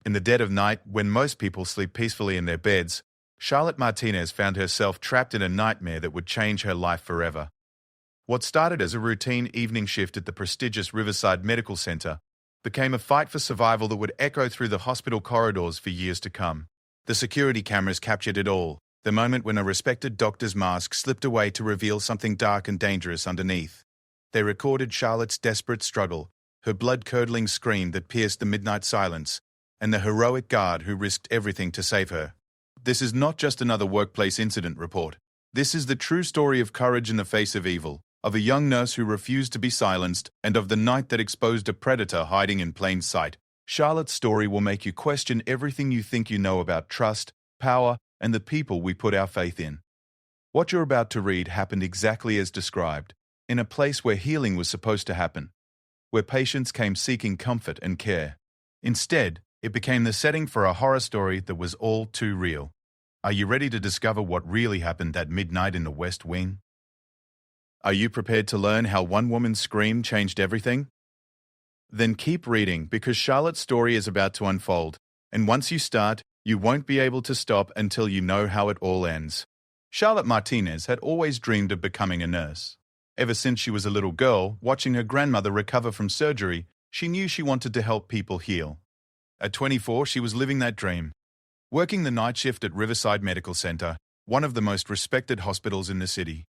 In the dead of night, when most people sleep peacefully in their beds, Charlotte Martinez found herself trapped in a nightmare that would change her life forever. What started as a routine evening shift at the prestigious Riverside Medical Center became a fight for survival that would echo through the hospital corridors for years to come. The security cameras captured it all, the moment when a respected doctor's mask slipped away to reveal something dark and dangerous underneath. They recorded Charlotte's desperate struggle, her blood-curdling scream that pierced the midnight silence, and the heroic guard who risked everything to save her. This is not just another workplace incident report. This is the true story of courage in the face of evil, of a young nurse who refused to be silenced, and of the night that exposed a predator hiding in plain sight. Charlotte's story will make you question everything you think you know about trust, power, and the people we put our faith in. What you're about to read happened exactly as described, in a place where healing was supposed to happen, where patients came seeking comfort and care. Instead, it became the setting for a horror story that was all too real. Are you ready to discover what really happened that midnight in the West Wing? Are you prepared to learn how one woman's scream changed everything? Then keep reading, because Charlotte's story is about to unfold, and once you start, you won't be able to stop until you know how it all ends. Charlotte Martinez had always dreamed of becoming a nurse. Ever since she was a little girl, watching her grandmother recover from surgery, she knew she wanted to help people heal. At 24, she was living that dream. Working the night shift at Riverside Medical Center, one of the most respected hospitals in the city.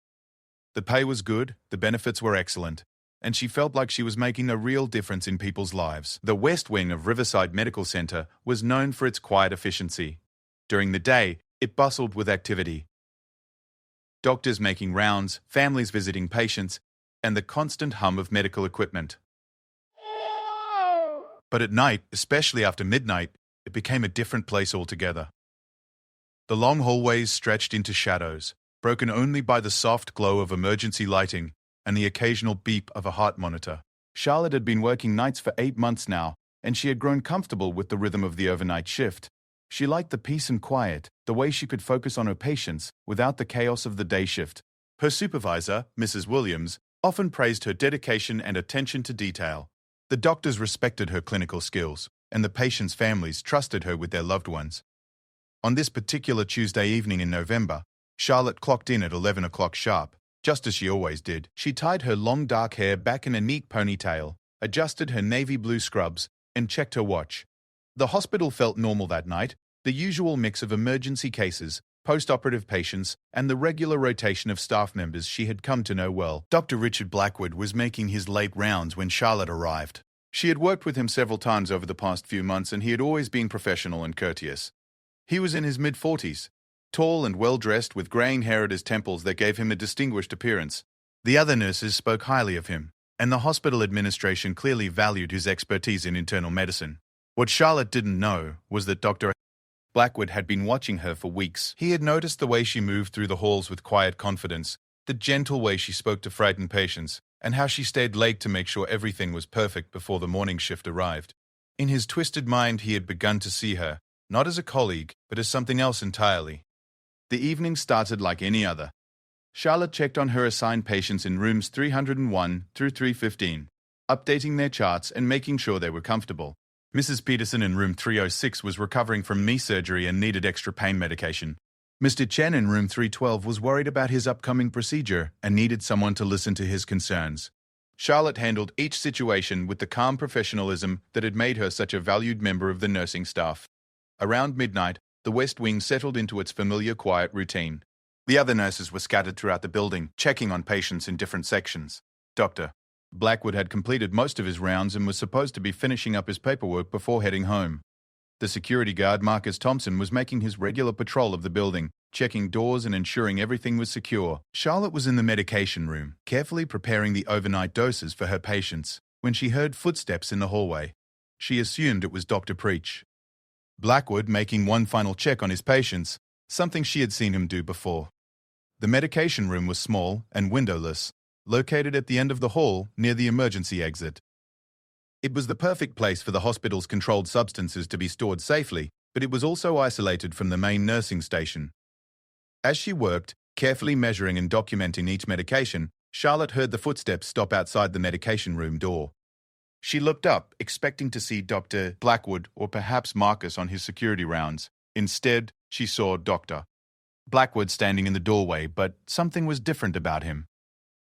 The pay was good, the benefits were excellent, and she felt like she was making a real difference in people's lives. The West Wing of Riverside Medical Center was known for its quiet efficiency. During the day, it bustled with activity. Doctors making rounds, families visiting patients, and the constant hum of medical equipment. But at night, especially after midnight, it became a different place altogether. The long hallways stretched into shadows, broken only by the soft glow of emergency lighting and the occasional beep of a heart monitor. Charlotte had been working nights for 8 months now, and she had grown comfortable with the rhythm of the overnight shift. She liked the peace and quiet, the way she could focus on her patients without the chaos of the day shift. Her supervisor, Mrs. Williams, often praised her dedication and attention to detail. The doctors respected her clinical skills, and the patients' families trusted her with their loved ones. On this particular Tuesday evening in November, Charlotte clocked in at 11 o'clock sharp, just as she always did. She tied her long dark hair back in a neat ponytail, adjusted her navy blue scrubs, and checked her watch. The hospital felt normal that night, the usual mix of emergency cases, post-operative patients, and the regular rotation of staff members she had come to know well. Dr. Richard Blackwood was making his late rounds when Charlotte arrived. She had worked with him several times over the past few months, and he had always been professional and courteous. He was in his mid-40s, tall and well-dressed with graying hair at his temples that gave him a distinguished appearance. The other nurses spoke highly of him, and the hospital administration clearly valued his expertise in internal medicine. What Charlotte didn't know was that Dr. Blackwood had been watching her for weeks. He had noticed the way she moved through the halls with quiet confidence, the gentle way she spoke to frightened patients, and how she stayed late to make sure everything was perfect before the morning shift arrived. In his twisted mind, he had begun to see her, not as a colleague, but as something else entirely. The evening started like any other. Charlotte checked on her assigned patients in rooms 301 through 315, updating their charts and making sure they were comfortable. Mrs. Peterson in room 306 was recovering from knee surgery and needed extra pain medication. Mr. Chen in room 312 was worried about his upcoming procedure and needed someone to listen to his concerns. Charlotte handled each situation with the calm professionalism that had made her such a valued member of the nursing staff. Around midnight, the West Wing settled into its familiar quiet routine. The other nurses were scattered throughout the building, checking on patients in different sections. Dr. Blackwood had completed most of his rounds and was supposed to be finishing up his paperwork before heading home. The security guard, Marcus Thompson, was making his regular patrol of the building, checking doors and ensuring everything was secure. Charlotte was in the medication room, carefully preparing the overnight doses for her patients, when she heard footsteps in the hallway. She assumed it was Dr. Preach. Blackwood making one final check on his patients, something she had seen him do before. The medication room was small and windowless, located at the end of the hall near the emergency exit. It was the perfect place for the hospital's controlled substances to be stored safely, but it was also isolated from the main nursing station. As she worked, carefully measuring and documenting each medication, Charlotte heard the footsteps stop outside the medication room door. She looked up, expecting to see Dr. Blackwood or perhaps Marcus on his security rounds. Instead, she saw Dr. Blackwood standing in the doorway, but something was different about him.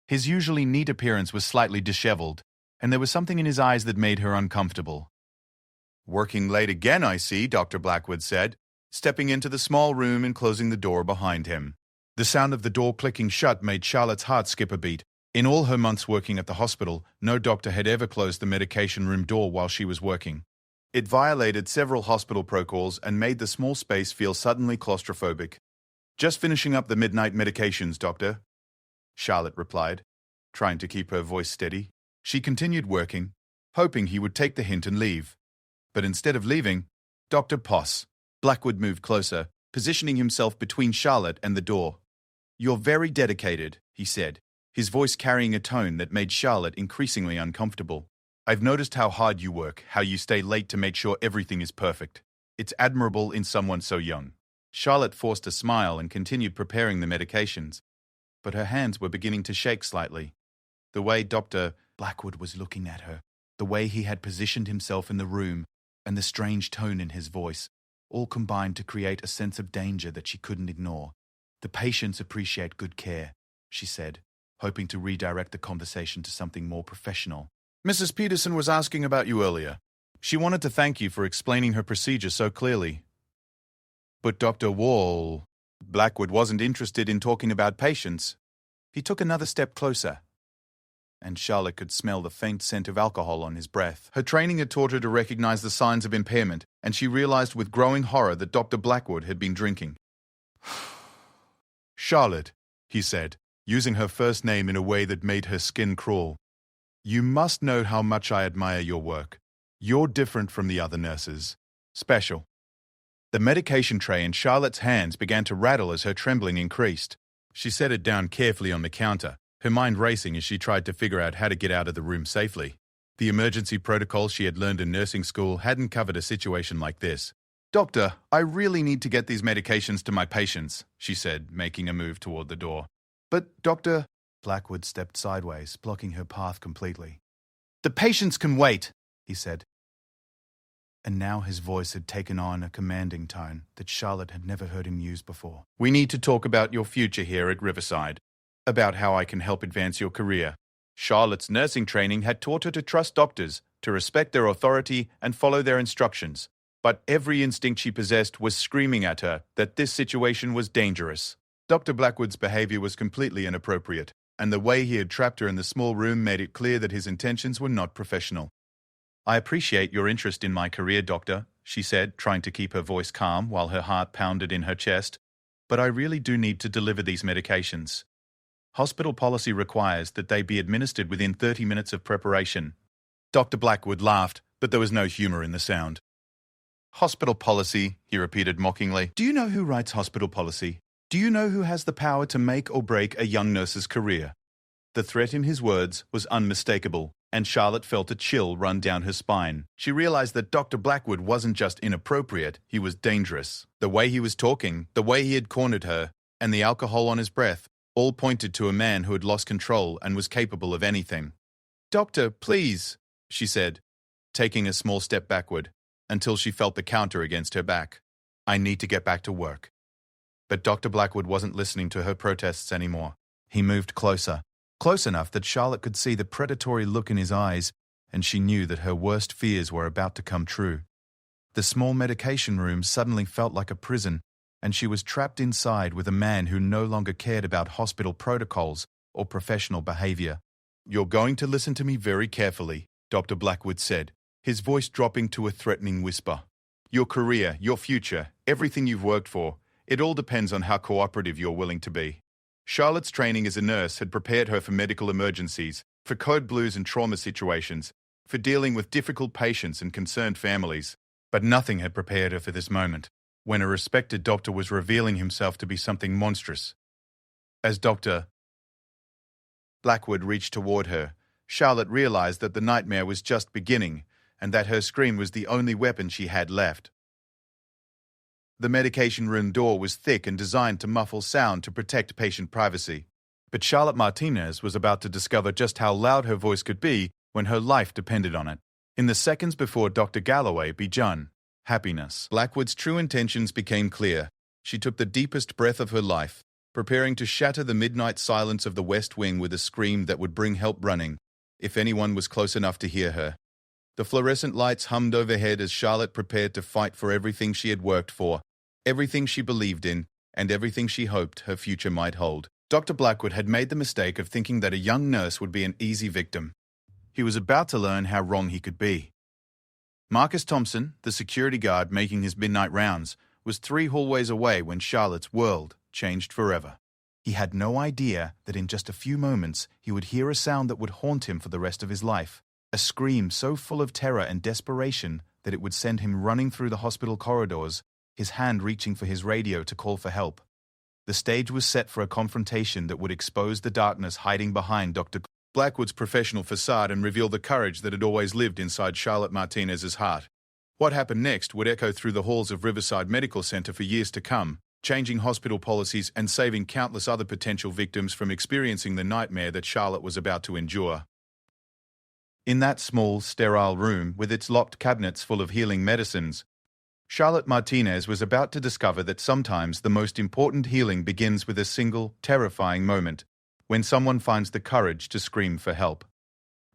His usually neat appearance was slightly disheveled, and there was something in his eyes that made her uncomfortable. "Working late again, I see," Dr. Blackwood said, stepping into the small room and closing the door behind him. The sound of the door clicking shut made Charlotte's heart skip a beat. In all her months working at the hospital, no doctor had ever closed the medication room door while she was working. It violated several hospital protocols and made the small space feel suddenly claustrophobic. "Just finishing up the midnight medications, Doctor," Charlotte replied, trying to keep her voice steady. She continued working, hoping he would take the hint and leave. But instead of leaving, Dr. Blackwood moved closer, positioning himself between Charlotte and the door. "You're very dedicated," he said, his voice carrying a tone that made Charlotte increasingly uncomfortable. "I've noticed how hard you work, how you stay late to make sure everything is perfect. It's admirable in someone so young." Charlotte forced a smile and continued preparing the medications, but her hands were beginning to shake slightly. The way Dr. Blackwood was looking at her, the way he had positioned himself in the room, and the strange tone in his voice, all combined to create a sense of danger that she couldn't ignore. "The patients appreciate good care," she said, hoping to redirect the conversation to something more professional. "Mrs. Peterson was asking about you earlier. She wanted to thank you for explaining her procedure so clearly." But Dr. Blackwood wasn't interested in talking about patients. He took another step closer, and Charlotte could smell the faint scent of alcohol on his breath. Her training had taught her to recognize the signs of impairment, and she realized with growing horror that Dr. Blackwood had been drinking. "Charlotte," he said, using her first name in a way that made her skin crawl, "you must know how much I admire your work. You're different from the other nurses. Special." The medication tray in Charlotte's hands began to rattle as her trembling increased. She set it down carefully on the counter, her mind racing as she tried to figure out how to get out of the room safely. The emergency protocols she had learned in nursing school hadn't covered a situation like this. "Doctor, I really need to get these medications to my patients," she said, making a move toward the door. "But, Doctor..." Blackwood stepped sideways, blocking her path completely. "The patients can wait," he said. And now his voice had taken on a commanding tone that Charlotte had never heard him use before. "We need to talk about your future here at Riverside, about how I can help advance your career." Charlotte's nursing training had taught her to trust doctors, to respect their authority and follow their instructions. But every instinct she possessed was screaming at her that this situation was dangerous. Dr. Blackwood's behavior was completely inappropriate, and the way he had trapped her in the small room made it clear that his intentions were not professional. "I appreciate your interest in my career, Doctor," she said, trying to keep her voice calm while her heart pounded in her chest. "But I really do need to deliver these medications. Hospital policy requires that they be administered within 30 minutes of preparation." Dr. Blackwood laughed, but there was no humor in the sound. "Hospital policy," he repeated mockingly. "Do you know who writes hospital policy? Do you know who has the power to make or break a young nurse's career?" The threat in his words was unmistakable, and Charlotte felt a chill run down her spine. She realized that Dr. Blackwood wasn't just inappropriate, he was dangerous. The way he was talking, the way he had cornered her, and the alcohol on his breath, all pointed to a man who had lost control and was capable of anything. "Doctor, please," she said, taking a small step backward, until she felt the counter against her back. "I need to get back to work." But Dr. Blackwood wasn't listening to her protests anymore. He moved closer, close enough that Charlotte could see the predatory look in his eyes, and she knew that her worst fears were about to come true. The small medication room suddenly felt like a prison, and she was trapped inside with a man who no longer cared about hospital protocols or professional behavior. "You're going to listen to me very carefully," Dr. Blackwood said, his voice dropping to a threatening whisper. "Your career, your future, everything you've worked for, it all depends on how cooperative you're willing to be." Charlotte's training as a nurse had prepared her for medical emergencies, for code blues and trauma situations, for dealing with difficult patients and concerned families. But nothing had prepared her for this moment, when a respected doctor was revealing himself to be something monstrous. As Dr. Blackwood reached toward her, Charlotte realized that the nightmare was just beginning, and that her scream was the only weapon she had left. The medication room door was thick and designed to muffle sound to protect patient privacy. But Charlotte Martinez was about to discover just how loud her voice could be when her life depended on it. In the seconds before Dr. Galloway begun, happiness. Blackwood's true intentions became clear. She took the deepest breath of her life, preparing to shatter the midnight silence of the West Wing with a scream that would bring help running, if anyone was close enough to hear her. The fluorescent lights hummed overhead as Charlotte prepared to fight for everything she had worked for, everything she believed in, and everything she hoped her future might hold. Dr. Blackwood had made the mistake of thinking that a young nurse would be an easy victim. He was about to learn how wrong he could be. Marcus Thompson, the security guard making his midnight rounds, was 3 hallways away when Charlotte's world changed forever. He had no idea that in just a few moments he would hear a sound that would haunt him for the rest of his life, a scream so full of terror and desperation that it would send him running through the hospital corridors, his hand reaching for his radio to call for help. The stage was set for a confrontation that would expose the darkness hiding behind Dr. Blackwood's professional facade and reveal the courage that had always lived inside Charlotte Martinez's heart. What happened next would echo through the halls of Riverside Medical Center for years to come, changing hospital policies and saving countless other potential victims from experiencing the nightmare that Charlotte was about to endure. In that small, sterile room with its locked cabinets full of healing medicines, Charlotte Martinez was about to discover that sometimes the most important healing begins with a single, terrifying moment, when someone finds the courage to scream for help.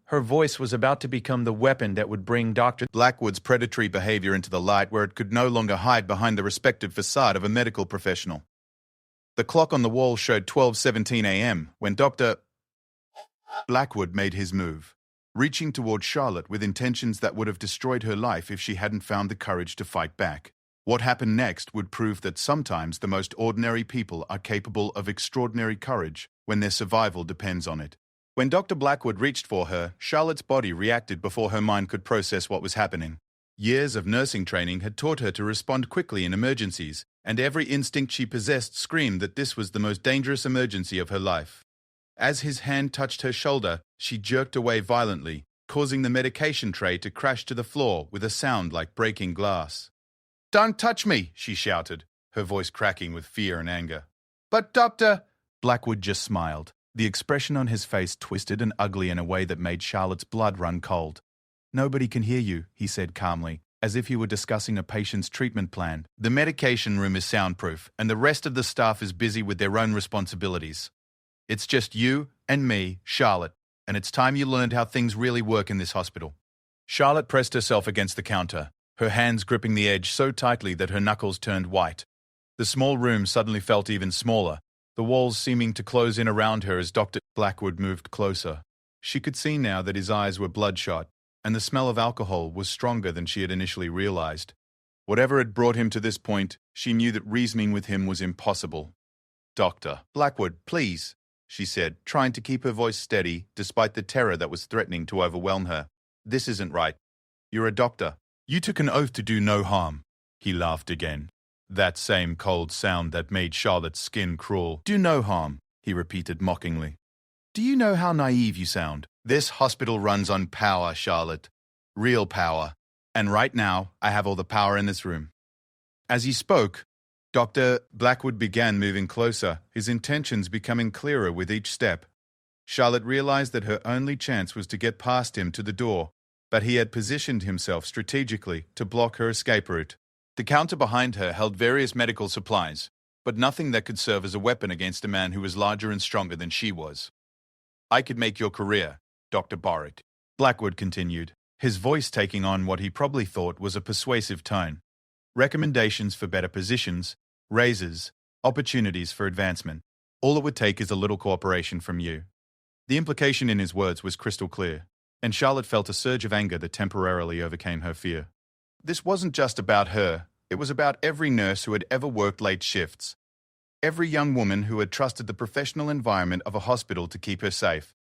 Her voice was about to become the weapon that would bring Dr. Blackwood's predatory behavior into the light where it could no longer hide behind the respected facade of a medical professional. The clock on the wall showed 12:17 a.m. when Dr. Blackwood made his move, reaching toward Charlotte with intentions that would have destroyed her life if she hadn't found the courage to fight back. What happened next would prove that sometimes the most ordinary people are capable of extraordinary courage when their survival depends on it. When Dr. Blackwood reached for her, Charlotte's body reacted before her mind could process what was happening. Years of nursing training had taught her to respond quickly in emergencies, and every instinct she possessed screamed that this was the most dangerous emergency of her life. As his hand touched her shoulder, she jerked away violently, causing the medication tray to crash to the floor with a sound like breaking glass. "Don't touch me," she shouted, her voice cracking with fear and anger. "But Dr." Blackwood just smiled. The expression on his face twisted and ugly in a way that made Charlotte's blood run cold. "Nobody can hear you," he said calmly, as if he were discussing a patient's treatment plan. "The medication room is soundproof, and the rest of the staff is busy with their own responsibilities. It's just you and me, Charlotte, and it's time you learned how things really work in this hospital." Charlotte pressed herself against the counter, her hands gripping the edge so tightly that her knuckles turned white. The small room suddenly felt even smaller, the walls seeming to close in around her as Dr. Blackwood moved closer. She could see now that his eyes were bloodshot, and the smell of alcohol was stronger than she had initially realized. Whatever had brought him to this point, she knew that reasoning with him was impossible. "Dr. Blackwood, please," she said, trying to keep her voice steady despite the terror that was threatening to overwhelm her. "This isn't right. You're a doctor. You took an oath to do no harm." He laughed again. That same cold sound that made Charlotte's skin crawl. "Do no harm," he repeated mockingly. "Do you know how naive you sound? This hospital runs on power, Charlotte. Real power. And right now, I have all the power in this room." As he spoke, Dr. Blackwood began moving closer, his intentions becoming clearer with each step. Charlotte realized that her only chance was to get past him to the door, but he had positioned himself strategically to block her escape route. The counter behind her held various medical supplies, but nothing that could serve as a weapon against a man who was larger and stronger than she was. "I could make your career, Dr. Barrett," Blackwood continued, his voice taking on what he probably thought was a persuasive tone. "Recommendations for better positions, raises, opportunities for advancement. All it would take is a little cooperation from you." The implication in his words was crystal clear, and Charlotte felt a surge of anger that temporarily overcame her fear. This wasn't just about her, it was about every nurse who had ever worked late shifts. Every young woman who had trusted the professional environment of a hospital to keep her safe.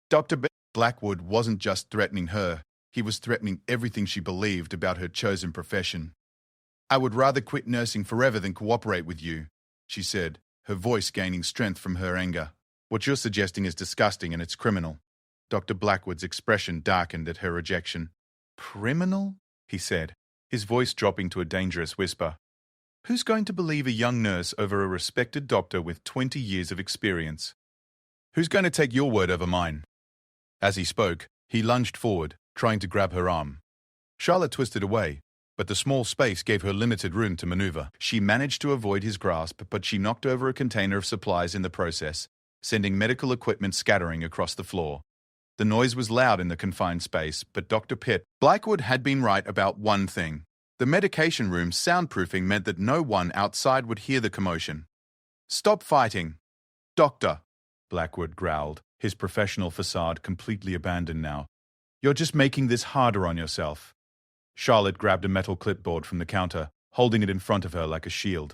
Dr. Blackwood wasn't just threatening her, he was threatening everything she believed about her chosen profession. "I would rather quit nursing forever than cooperate with you," she said, her voice gaining strength from her anger. "What you're suggesting is disgusting and it's criminal." Dr. Blackwood's expression darkened at her rejection. "Criminal?" he said, his voice dropping to a dangerous whisper. "Who's going to believe a young nurse over a respected doctor with 20 years of experience? Who's going to take your word over mine?" As he spoke, He lunged forward, trying to grab her arm. Charlotte twisted away, but the small space gave her limited room to maneuver. She managed to avoid his grasp, but she knocked over a container of supplies in the process, sending medical equipment scattering across the floor. The noise was loud in the confined space, but Dr. Blackwood had been right about one thing. The medication room's soundproofing meant that no one outside would hear the commotion. "Stop fighting, Doctor," Blackwood growled, his professional facade completely abandoned now. "You're just making this harder on yourself." Charlotte grabbed a metal clipboard from the counter, holding it in front of her like a shield.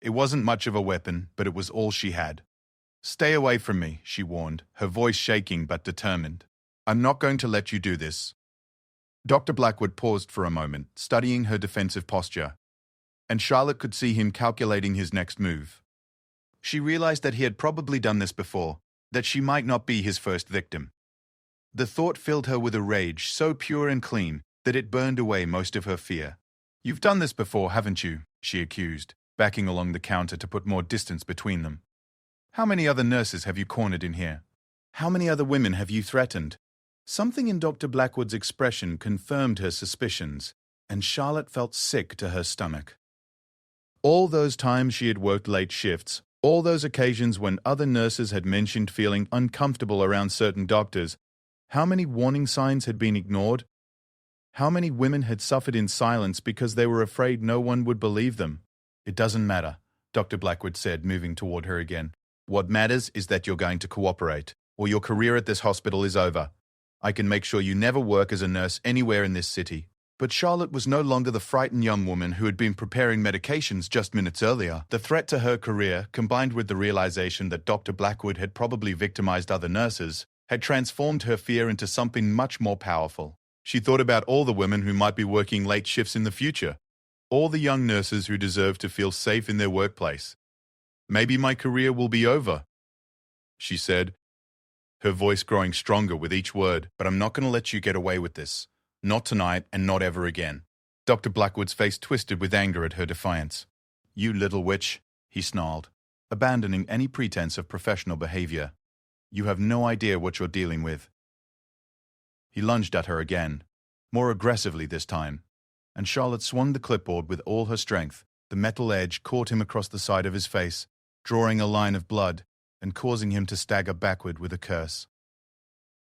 It wasn't much of a weapon, but it was all she had. "Stay away from me," she warned, her voice shaking but determined. "I'm not going to let you do this." Dr. Blackwood paused for a moment, studying her defensive posture, and Charlotte could see him calculating his next move. She realized that he had probably done this before, that she might not be his first victim. The thought filled her with a rage so pure and clean that it burned away most of her fear. "You've done this before, haven't you?" she accused, backing along the counter to put more distance between them. "How many other nurses have you cornered in here? How many other women have you threatened?" Something in Dr. Blackwood's expression confirmed her suspicions, and Charlotte felt sick to her stomach. All those times she had worked late shifts, all those occasions when other nurses had mentioned feeling uncomfortable around certain doctors, how many warning signs had been ignored? How many women had suffered in silence because they were afraid no one would believe them? "It doesn't matter," Dr. Blackwood said, moving toward her again. "What matters is that you're going to cooperate, or your career at this hospital is over. I can make sure you never work as a nurse anywhere in this city." But Charlotte was no longer the frightened young woman who had been preparing medications just minutes earlier. The threat to her career, combined with the realization that Dr. Blackwood had probably victimized other nurses, had transformed her fear into something much more powerful. She thought about all the women who might be working late shifts in the future, all the young nurses who deserve to feel safe in their workplace. "Maybe my career will be over," she said, her voice growing stronger with each word, "but I'm not going to let you get away with this. Not tonight and not ever again." Dr. Blackwood's face twisted with anger at her defiance. "You little witch," he snarled, abandoning any pretense of professional behavior. "You have no idea what you're dealing with." He lunged at her again, more aggressively this time, and Charlotte swung the clipboard with all her strength. The metal edge caught him across the side of his face, drawing a line of blood and causing him to stagger backward with a curse.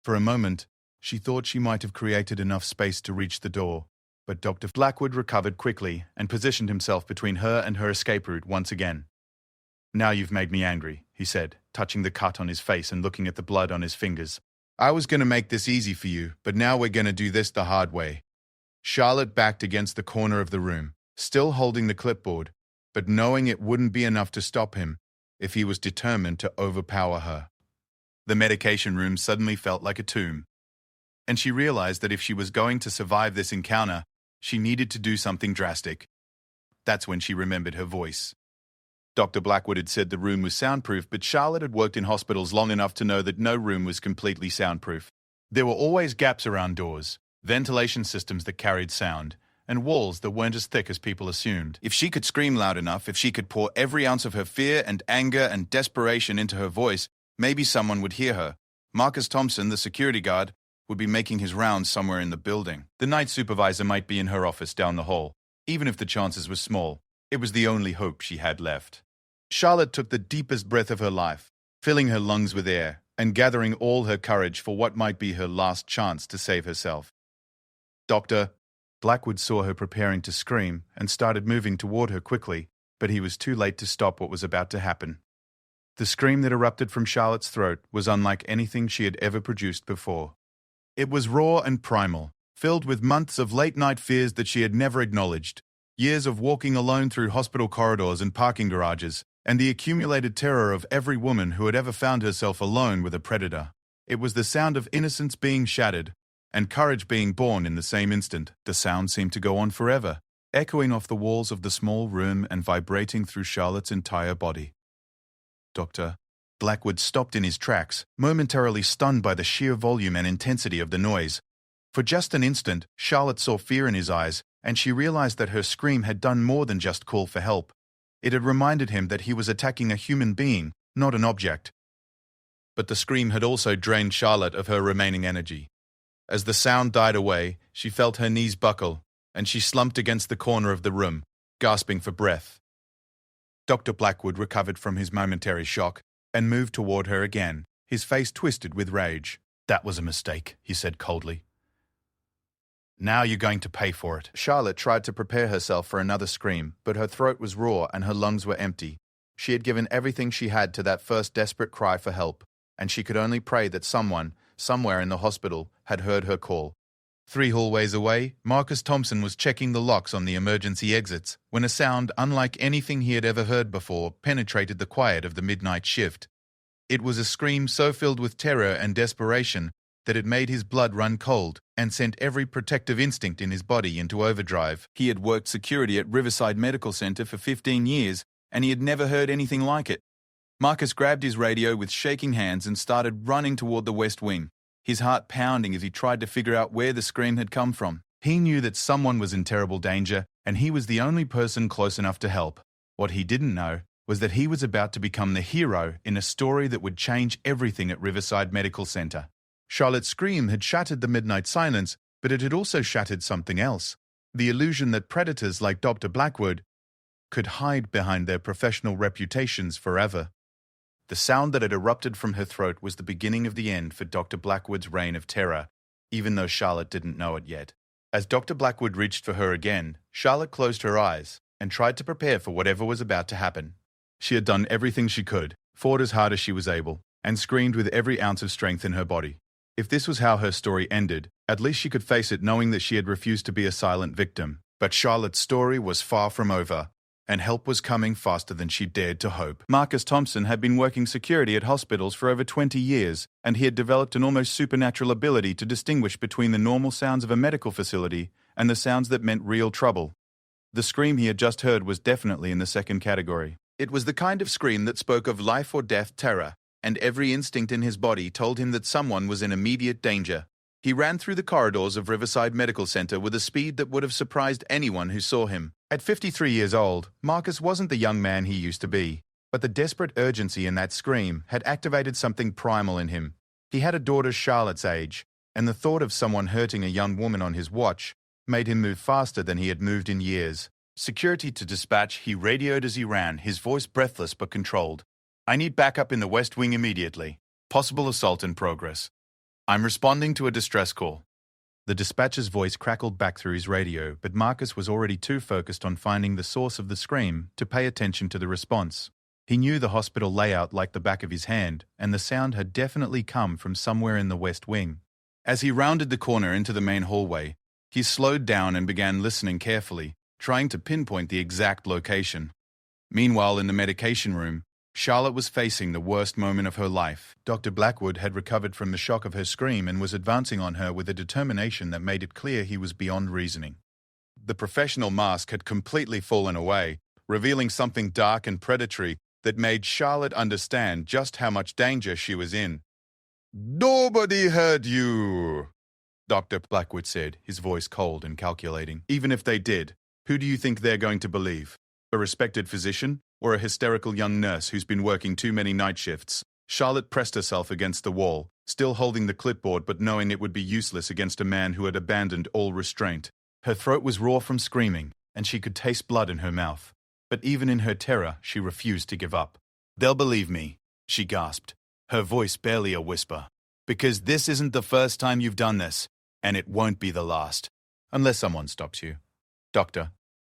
For a moment, she thought she might have created enough space to reach the door, but Dr. Blackwood recovered quickly and positioned himself between her and her escape route once again. "Now you've made me angry," he said, touching the cut on his face and looking at the blood on his fingers. "I was going to make this easy for you, but now we're going to do this the hard way." Charlotte backed against the corner of the room, still holding the clipboard, but knowing it wouldn't be enough to stop him if he was determined to overpower her. The medication room suddenly felt like a tomb, and she realized that if she was going to survive this encounter, she needed to do something drastic. That's when she remembered her voice. Dr. Blackwood had said the room was soundproof, but Charlotte had worked in hospitals long enough to know that no room was completely soundproof. There were always gaps around doors, ventilation systems that carried sound, and walls that weren't as thick as people assumed. If she could scream loud enough, if she could pour every ounce of her fear and anger and desperation into her voice, maybe someone would hear her. Marcus Thompson, the security guard, would be making his rounds somewhere in the building. The night supervisor might be in her office down the hall. Even if the chances were small, it was the only hope she had left. Charlotte took the deepest breath of her life, filling her lungs with air and gathering all her courage for what might be her last chance to save herself. "Doctor," Blackwood saw her preparing to scream and started moving toward her quickly, but he was too late to stop what was about to happen. The scream that erupted from Charlotte's throat was unlike anything she had ever produced before. It was raw and primal, filled with months of late-night fears that she had never acknowledged, years of walking alone through hospital corridors and parking garages, and the accumulated terror of every woman who had ever found herself alone with a predator. It was the sound of innocence being shattered, and courage being born in the same instant. The sound seemed to go on forever, echoing off the walls of the small room and vibrating through Charlotte's entire body. "Doctor." Blackwood stopped in his tracks, momentarily stunned by the sheer volume and intensity of the noise. For just an instant, Charlotte saw fear in his eyes, and she realized that her scream had done more than just call for help. It had reminded him that he was attacking a human being, not an object. But the scream had also drained Charlotte of her remaining energy. As the sound died away, she felt her knees buckle, and she slumped against the corner of the room, gasping for breath. Dr. Blackwood recovered from his momentary shock and moved toward her again, his face twisted with rage. "That was a mistake," he said coldly. "Now you're going to pay for it." Charlotte tried to prepare herself for another scream, but her throat was raw and her lungs were empty. She had given everything she had to that first desperate cry for help, and she could only pray that someone, somewhere in the hospital, had heard her call. 3 hallways away, Marcus Thompson was checking the locks on the emergency exits when a sound unlike anything he had ever heard before penetrated the quiet of the midnight shift. It was a scream so filled with terror and desperation that it made his blood run cold and sent every protective instinct in his body into overdrive. He had worked security at Riverside Medical Center for 15 years, and he had never heard anything like it. Marcus grabbed his radio with shaking hands and started running toward the West Wing, his heart pounding as he tried to figure out where the scream had come from. He knew that someone was in terrible danger, and he was the only person close enough to help. What he didn't know was that he was about to become the hero in a story that would change everything at Riverside Medical Center. Charlotte's scream had shattered the midnight silence, but it had also shattered something else. The illusion that predators like Dr. Blackwood could hide behind their professional reputations forever. The sound that had erupted from her throat was the beginning of the end for Dr. Blackwood's reign of terror, even though Charlotte didn't know it yet. As Dr. Blackwood reached for her again, Charlotte closed her eyes and tried to prepare for whatever was about to happen. She had done everything she could, fought as hard as she was able, and screamed with every ounce of strength in her body. If this was how her story ended, at least she could face it knowing that she had refused to be a silent victim. But Charlotte's story was far from over, and help was coming faster than she dared to hope. Marcus Thompson had been working security at hospitals for over 20 years, and he had developed an almost supernatural ability to distinguish between the normal sounds of a medical facility and the sounds that meant real trouble. The scream he had just heard was definitely in the second category. It was the kind of scream that spoke of life or death terror, and every instinct in his body told him that someone was in immediate danger. He ran through the corridors of Riverside Medical Center with a speed that would have surprised anyone who saw him. At 53 years old, Marcus wasn't the young man he used to be, but the desperate urgency in that scream had activated something primal in him. He had a daughter Charlotte's age, and the thought of someone hurting a young woman on his watch made him move faster than he had moved in years. Security to dispatch, he radioed as he ran, his voice breathless but controlled. "I need backup in the West Wing immediately. Possible assault in progress. I'm responding to a distress call." The dispatcher's voice crackled back through his radio, but Marcus was already too focused on finding the source of the scream to pay attention to the response. He knew the hospital layout like the back of his hand, and the sound had definitely come from somewhere in the West Wing. As he rounded the corner into the main hallway, he slowed down and began listening carefully, trying to pinpoint the exact location. Meanwhile, in the medication room, Charlotte was facing the worst moment of her life. Dr. Blackwood had recovered from the shock of her scream and was advancing on her with a determination that made it clear he was beyond reasoning. The professional mask had completely fallen away, revealing something dark and predatory that made Charlotte understand just how much danger she was in. "Nobody heard you," Dr. Blackwood said, his voice cold and calculating. "Even if they did, who do you think they're going to believe? A respected physician? Or a hysterical young nurse who's been working too many night shifts?" Charlotte pressed herself against the wall, still holding the clipboard but knowing it would be useless against a man who had abandoned all restraint. Her throat was raw from screaming, and she could taste blood in her mouth. But even in her terror, she refused to give up. "They'll believe me," she gasped, her voice barely a whisper. "Because this isn't the first time you've done this, and it won't be the last. Unless someone stops you." "Doctor."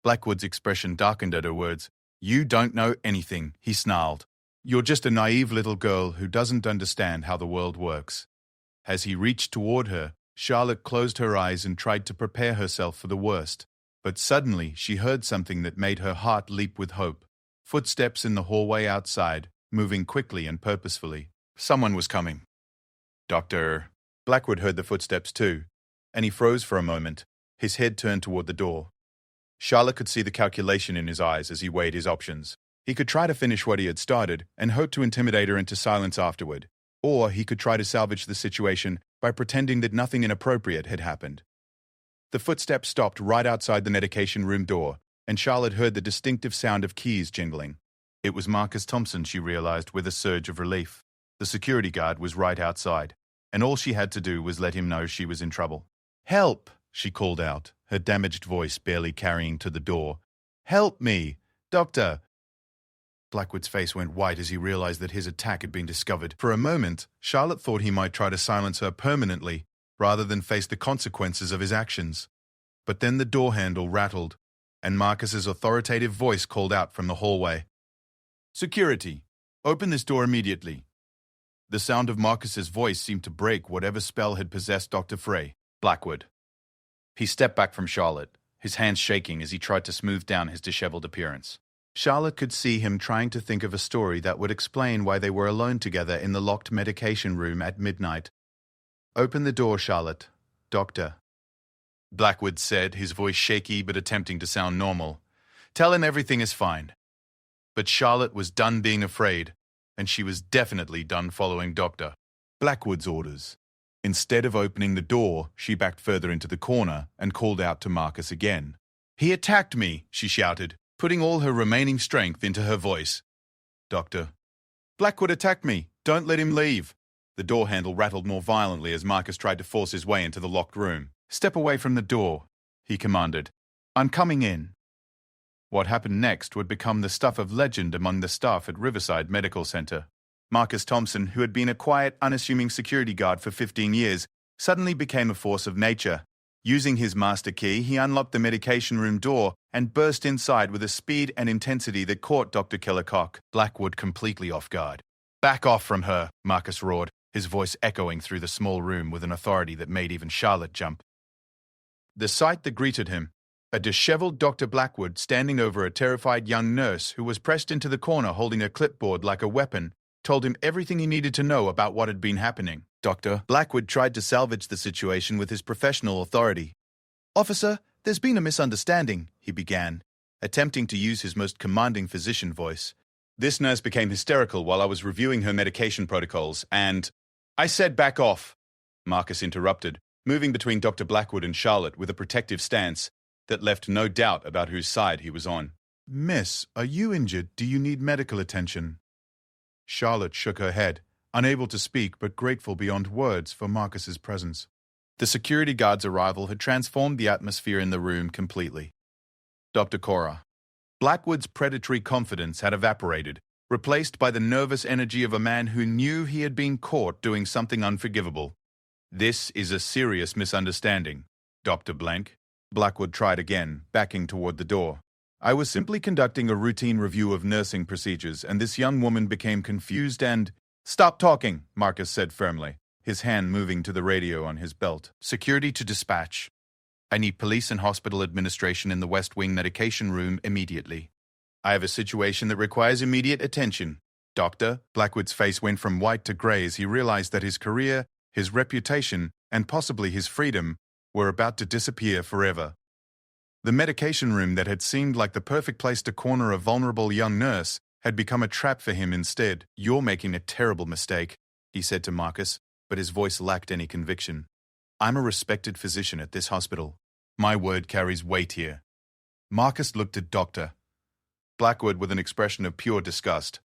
Blackwood's expression darkened at her words. "You don't know anything," he snarled. "You're just a naive little girl who doesn't understand how the world works." As he reached toward her, Charlotte closed her eyes and tried to prepare herself for the worst. But suddenly she heard something that made her heart leap with hope. Footsteps in the hallway outside, moving quickly and purposefully. Someone was coming. "Doctor." Blackwood heard the footsteps too, and he froze for a moment, his head turned toward the door. Charlotte could see the calculation in his eyes as he weighed his options. He could try to finish what he had started and hope to intimidate her into silence afterward, or he could try to salvage the situation by pretending that nothing inappropriate had happened. The footsteps stopped right outside the medication room door, and Charlotte heard the distinctive sound of keys jingling. It was Marcus Thompson, she realized with a surge of relief. The security guard was right outside. and all she had to do was let him know she was in trouble. "Help!" she called out, her damaged voice barely carrying to the door. "Help me! Doctor!" Blackwood's face went white as he realized that his attack had been discovered. For a moment, Charlotte thought he might try to silence her permanently, rather than face the consequences of his actions. But then the door handle rattled, and Marcus's authoritative voice called out from the hallway. "Security! Open this door immediately!" The sound of Marcus's voice seemed to break whatever spell had possessed Dr. Frey. Blackwood. He stepped back from Charlotte, his hands shaking as he tried to smooth down his disheveled appearance. Charlotte could see him trying to think of a story that would explain why they were alone together in the locked medication room at midnight. "Open the door, Charlotte. Doctor." Blackwood said, his voice shaky but attempting to sound normal. "Tell him everything is fine." But Charlotte was done being afraid, and she was definitely done following Dr. Blackwood's orders. Instead of opening the door, she backed further into the corner and called out to Marcus again. "He attacked me," she shouted, putting all her remaining strength into her voice. "Doctor, Blackwood attacked me. Don't let him leave." The door handle rattled more violently as Marcus tried to force his way into the locked room. "Step away from the door," he commanded. "I'm coming in." What happened next would become the stuff of legend among the staff at Riverside Medical Center. Marcus Thompson, who had been a quiet, unassuming security guard for 15 years, suddenly became a force of nature. Using his master key, he unlocked the medication room door and burst inside with a speed and intensity that caught Dr. Kellecock, Blackwood, completely off guard. "Back off from her," Marcus roared, his voice echoing through the small room with an authority that made even Charlotte jump. The sight that greeted him, a disheveled Dr. Blackwood standing over a terrified young nurse who was pressed into the corner holding a clipboard like a weapon, told him everything he needed to know about what had been happening. Dr. Blackwood tried to salvage the situation with his professional authority. "Officer, there's been a misunderstanding," he began, attempting to use his most commanding physician voice. "This nurse became hysterical while I was reviewing her medication protocols, and—" "I said back off," Marcus interrupted, moving between Dr. Blackwood and Charlotte with a protective stance that left no doubt about whose side he was on. "Miss, are you injured? Do you need medical attention?" Charlotte shook her head, unable to speak but grateful beyond words for Marcus's presence. The security guard's arrival had transformed the atmosphere in the room completely. Dr. Cora. Blackwood's predatory confidence had evaporated, replaced by the nervous energy of a man who knew he had been caught doing something unforgivable. "This is a serious misunderstanding, Dr. Blank." Blackwood tried again, backing toward the door. "I was simply conducting a routine review of nursing procedures, and this young woman became confused and—" "Stop talking," Marcus said firmly, his hand moving to the radio on his belt. "Security to dispatch. I need police and hospital administration in the West Wing medication room immediately. I have a situation that requires immediate attention. Doctor." Blackwood's face went from white to gray as he realized that his career, his reputation, and possibly his freedom were about to disappear forever. The medication room that had seemed like the perfect place to corner a vulnerable young nurse had become a trap for him instead. "You're making a terrible mistake," he said to Marcus, but his voice lacked any conviction. "I'm a respected physician at this hospital. My word carries weight here." Marcus looked at Dr. Blackwood with an expression of pure disgust.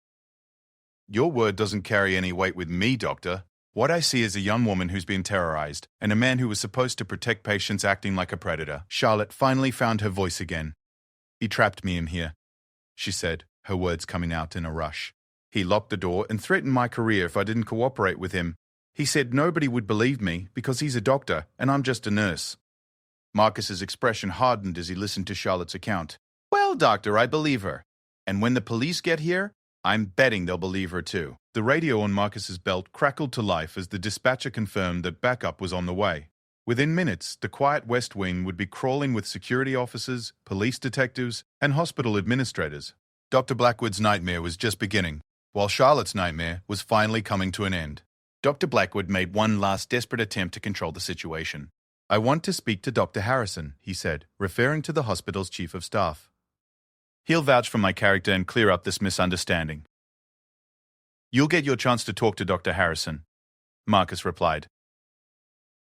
"Your word doesn't carry any weight with me, Doctor. What I see is a young woman who's been terrorized, and a man who was supposed to protect patients acting like a predator." Charlotte finally found her voice again. "He trapped me in here," she said, her words coming out in a rush. "He locked the door and threatened my career if I didn't cooperate with him. He said nobody would believe me because he's a doctor and I'm just a nurse." Marcus's expression hardened as he listened to Charlotte's account. "Well, doctor, I believe her. And when the police get here, I'm betting they'll believe her too." The radio on Marcus's belt crackled to life as the dispatcher confirmed that backup was on the way. Within minutes, the quiet West Wing would be crawling with security officers, police detectives, and hospital administrators. Dr. Blackwood's nightmare was just beginning, while Charlotte's nightmare was finally coming to an end. Dr. Blackwood made one last desperate attempt to control the situation. "I want to speak to Dr. Harrison," he said, referring to the hospital's chief of staff. "He'll vouch for my character and clear up this misunderstanding." "You'll get your chance to talk to Dr. Harrison," Marcus replied.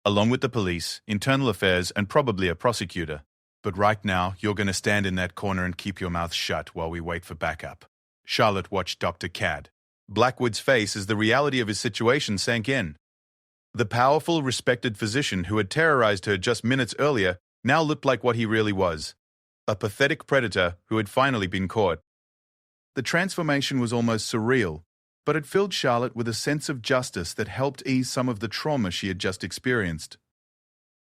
"Along with the police, internal affairs, and probably a prosecutor. But right now, you're going to stand in that corner and keep your mouth shut while we wait for backup." Charlotte watched Dr. Cad. Blackwood's face as the reality of his situation sank in. The powerful, respected physician who had terrorized her just minutes earlier now looked like what he really was, a pathetic predator who had finally been caught. The transformation was almost surreal, but it filled Charlotte with a sense of justice that helped ease some of the trauma she had just experienced.